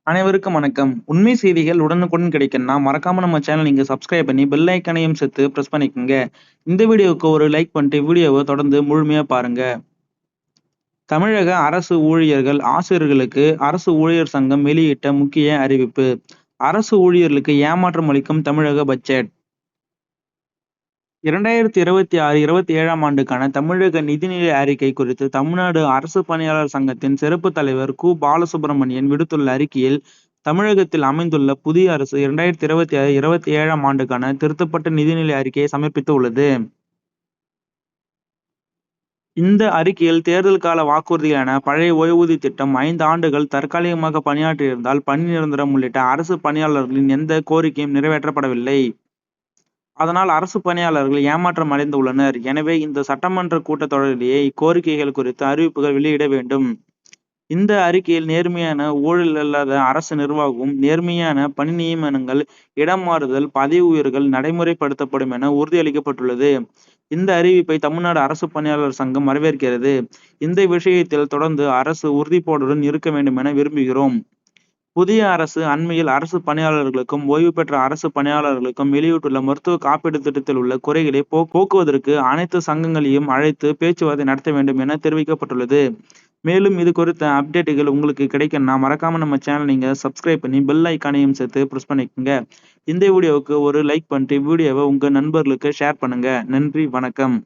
அனைவருக்கும் வணக்கம். உண்மை செய்திகள் உடனுக்குடன் கிடைக்கணும்னா, மறக்காம நம்ம சேனல் நீங்க சப்ஸ்கிரைப் பண்ணி பெல் ஐகானையும் சேர்த்து பிரஸ் பண்ணிக்கங்க. இந்த வீடியோவுக்கு ஒரு லைக் பண்ணிட்டு வீடியோவ தொடர்ந்து முழுமையா பாருங்க. தமிழக அரசு ஊழியர்கள், ஆசிரியர்களுக்கு அரசு ஊழியர் சங்கம் வெளியிட்ட முக்கிய அறிவிப்பு. அரசு ஊழியர்களுக்கு ஏமாற்றம் அளிக்கும் தமிழக பட்ஜெட். 2026, 27ஆம் ஆண்டுக்கான தமிழக நிதிநிலை அறிக்கை குறித்து தமிழ்நாடு அரசு பணியாளர் சங்கத்தின் சிறப்பு தலைவர் கு. பாலசுப்ரமணியன் விடுத்துள்ள அறிக்கையில், தமிழகத்தில் அமைந்துள்ள புதிய அரசு 2026, 27ஆம் ஆண்டுக்கான திருத்தப்பட்ட நிதிநிலை அறிக்கையை சமர்ப்பித்து உள்ளது. இந்த அறிக்கையில் தேர்தல் கால வாக்குறுதியான பழைய ஓய்வூதிய திட்டம், 5 ஆண்டுகள் தற்காலிகமாக பணியாற்றியிருந்தால் பணி நிரந்தரம் உள்ளிட்ட அரசு பணியாளர்களின் எந்த கோரிக்கையும் நிறைவேற்றப்படவில்லை. அதனால் அரசு பணியாளர்கள் ஏமாற்றம் அடைந்துள்ளனர். எனவே இந்த சட்டமன்ற கூட்டத்தொடரிலேயே இக்கோரிக்கைகள் குறித்து அறிவிப்புகள் வெளியிட வேண்டும். இந்த அறிக்கையில் நேர்மையான, ஊழல் இல்லாத அரசு நிர்வாகமும், நேர்மையான பணி நியமனங்கள், இடம் மாறுதல், பதவி உயர்வுகள் நடைமுறைப்படுத்தப்படும் என உறுதியளிக்கப்பட்டுள்ளது. இந்த அறிவிப்பை தமிழ்நாடு அரசு பணியாளர் சங்கம் வரவேற்கிறது. இந்த விஷயத்தில் தொடர்ந்து அரசு உறுதிப்பாடுடன் இருக்க வேண்டும் என விரும்புகிறோம். புதிய அரசு அண்மையில் அரசு பணியாளர்களுக்கும், ஓய்வு பெற்ற அரசு பணியாளர்களுக்கும் வெளியிட்டுள்ள மருத்துவ காப்பீடு திட்டத்தில் உள்ள குறைகளை போக்குவதற்கு அனைத்து சங்கங்களையும் அழைத்து பேச்சுவார்த்தை நடத்த வேண்டும் என தெரிவிக்கப்பட்டுள்ளது. மேலும் இது குறித்த அப்டேட்டுகள் உங்களுக்கு கிடைக்கணும்னா மறக்காம நம்ம சேனல் நீங்க சப்ஸ்கிரைப் பண்ணி பெல் ஐகானையும் சேர்த்து பிரஸ் பண்ணிக்கோங்க. இந்த வீடியோவுக்கு ஒரு லைக் பண்ணிட்டு வீடியோவை உங்க நண்பர்களுக்கு ஷேர் பண்ணுங்க. நன்றி, வணக்கம்.